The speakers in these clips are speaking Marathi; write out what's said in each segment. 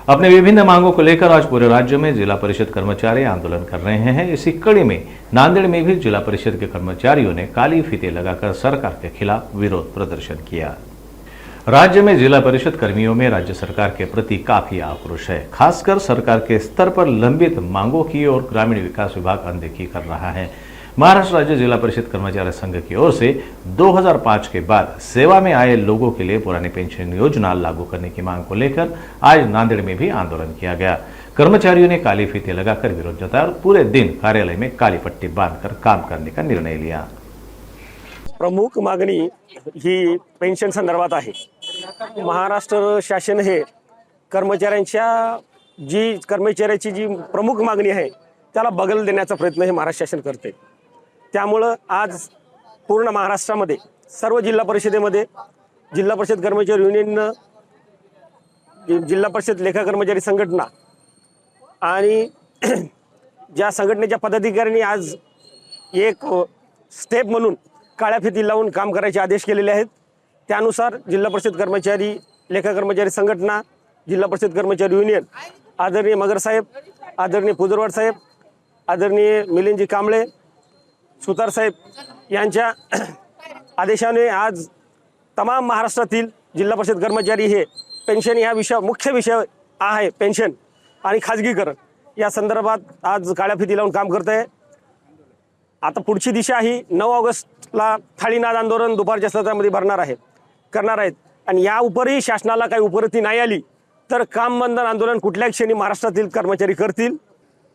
अपने विभिन्न मांगों को लेकर आज पूरे राज्य में जिला परिषद कर्मचारी आंदोलन कर रहे हैं। इसी कड़ी में नांदेड़ में भी जिला परिषद के कर्मचारियों ने काली फीते लगाकर सरकार के खिलाफ विरोध प्रदर्शन किया। राज्य में जिला परिषद कर्मियों में राज्य सरकार के प्रति काफी आक्रोश है, खासकर सरकार के स्तर पर लंबित मांगों की और ग्रामीण विकास विभाग अनदेखी कर रहा है। महाराष्ट्र राज्य जिला परिषद कर्मचारी संघ की ओर से 2005 के बाद सेवा में आए लोगों के लिए पुरानी पेंशन योजना लागू करने की मांग को लेकर आज नांदेड़ में भी आंदोलन किया गया। कर्मचारियों ने काली फीते लगाकर विरोध जताया और पूरे दिन कार्यालय में काली पट्टी बांधकर काम करने का निर्णय लिया। प्रमुख मागणी ही पेन्शन संदर्भात आहे। महाराष्ट्र शासन हे कर्मचाऱ्याची जी प्रमुख मागणी आहे त्याला बगल देण्याचा प्रयत्न हे महाराष्ट्र शासन करते। त्यामुळे आज पूर्ण महाराष्ट्रामध्ये सर्व जिल्हा परिषदेमध्ये जिल्हा परिषद कर्मचारी युनियन, जिल्हा परिषद लेखा कर्मचारी संघटना आणि ज्या संघटनेच्या पदाधिकाऱ्यांनी आज एक स्टेप म्हणून काळ्या फिती लावून काम करायचे आदेश केलेले आहेत। त्यानुसार जिल्हा परिषद कर्मचारी लेखा कर्मचारी संघटना, जिल्हा परिषद कर्मचारी युनियन, आदरणीय मगर साहेब, आदरणीय पुजरवाड साहेब, आदरणीय मिलिंदजी कांबळे, सुतार साहेब यांच्या आदेशाने आज तमाम महाराष्ट्रातील जिल्हा परिषद कर्मचारी हे पेन्शन या मुख्य विषय आहे पेन्शन आणि खाजगीकरण या संदर्भात आज काळ्या फिती लावून काम करत आहे। आता पुढची दिशा ही 9 ऑगस्टला थाळीनाद आंदोलन दुपारच्या सत्रामध्ये करणार आहेत आणि या उपरही शासनाला काही उपरती नाही आली तर काम बंद आंदोलन कुठल्या क्षणी महाराष्ट्रातील कर्मचारी करतील।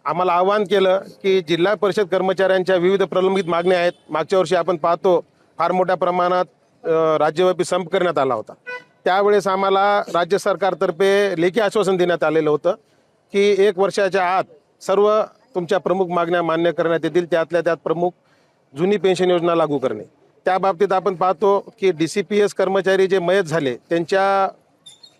आम्हाला आवाहन केलं की जिल्हा परिषद कर्मचाऱ्यांच्या विविध प्रलंबित मागण्या आहेत। मागच्या वर्षी आपण पाहतो फार मोठ्या प्रमाणात राज्यव्यापी संप करण्यात आला होता। त्यावेळेस आम्हाला राज्य सरकारतर्फे लेखी आश्वासन देण्यात आलेलं होतं की 1 वर्षाच्या आत सर्व तुमच्या प्रमुख मागण्या मान्य करण्यात येतील। त्यातल्या त्यात प्रमुख जुनी पेन्शन योजना लागू करणे। त्या बाबतीत आपण पाहतो की DCPS कर्मचारी जे मयत झाले त्यांच्या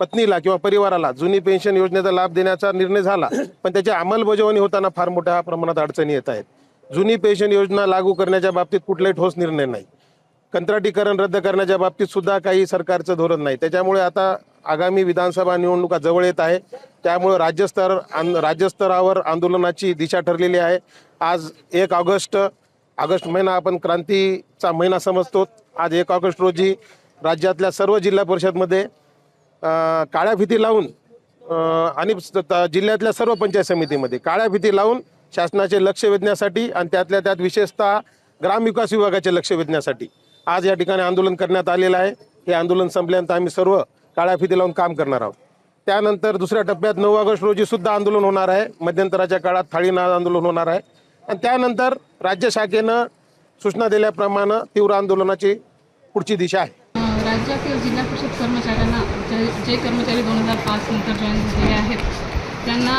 पत्नीला किंवा परिवाराला जुनी पेन्शन योजनेचा लाभ देण्याचा निर्णय झाला, पण त्याची अंमलबजावणी होताना फार मोठ्या प्रमाणात अडचणी येत आहेत। जुनी पेन्शन योजना लागू करण्याच्या बाबतीत कुठलाही ठोस निर्णय नाही। कंत्राटीकरण रद्द करण्याच्या बाबतीत सुद्धा काही सरकारचं धोरण नाही। त्याच्यामुळे आता आगामी विधानसभा निवडणुका जवळ येत आहे, त्यामुळे राज्यस्तरावर आंदोलनाची दिशा ठरलेली आहे। आज 1 ऑगस्ट महिना आपण क्रांतीचा महिना समजतो। आज 1 ऑगस्ट रोजी राज्यातल्या सर्व जिल्हा परिषदमध्ये काळ्या फिती लावून आणि जिल्ह्यातल्या सर्व पंचायत समितीमध्ये काळ्या फिती लावून शासनाचे लक्ष वेधण्यासाठी आणि त्यातल्या त्यात विशेषतः ग्रामविकास विभागाचे लक्ष वेधण्यासाठी आज या ठिकाणी आंदोलन करण्यात आलेलं आहे। हे आंदोलन संपल्यानंतर आम्ही सर्व काळ्या फिती लावून काम करणार आहोत। त्यानंतर दुसऱ्या टप्प्यात 9 ऑगस्ट रोजी सुद्धा आंदोलन होणार आहे। मध्यंतराच्या काळात थाळीनाद आंदोलन होणार आहे आणि त्यानंतर राज्य शाखेनं सूचना दिल्याप्रमाणे तीव्र आंदोलनाची पुढची दिशा आहे। राज्यातील जिल्हा परिषद कर्मचाऱ्यांना जे कर्मचारी 2005 नंतर जॉईन झालेले आहेत त्यांना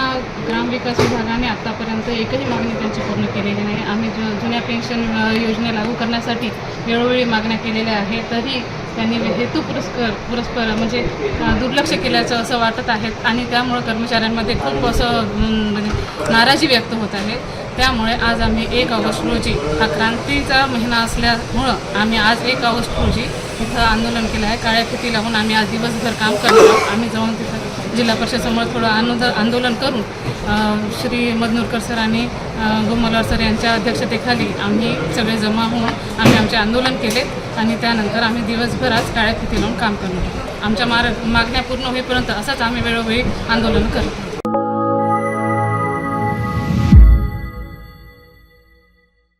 ग्रामविकास विभागाने आतापर्यंत एकही मागणी त्यांची पूर्ण केलेली नाही। आम्ही जुन्या पेन्शन योजना लागू करण्यासाठी वेळोवेळी मागण्या केलेल्या आहेत, तरी त्यांनी हेतू पुरस्पर म्हणजे दुर्लक्ष केल्याचं असं वाटत आहेत आणि त्यामुळे कर्मचाऱ्यांमध्ये खूप असं म्हणजे नाराजी व्यक्त होत आहे। त्यामुळे आज आम्ही 1 ऑगस्ट रोजी हा क्रांतीचा महिना असल्यामुळं आम्ही आज 1 ऑगस्ट रोजी इथं आंदोलन केलं आहे। काळ्या फिती लावून आम्ही आज दिवसभर काम करणार आहोत। आम्ही जाऊन तिथं जिल्हा परिषदेसमोर थोडं आंदोलन करून श्री मदनूरकर सर आणि गोमलवार सर यांच्या अध्यक्षतेखाली आम्ही सगळे जमा होऊन आम्ही आमचे आंदोलन केले आणि त्यानंतर आम्ही दिवसभर आज काळ्या फिती लावून काम करणार आहोत। आमच्या मागण्या पूर्ण होईपर्यंत असंच आम्ही वेळोवेळी आंदोलन करतो।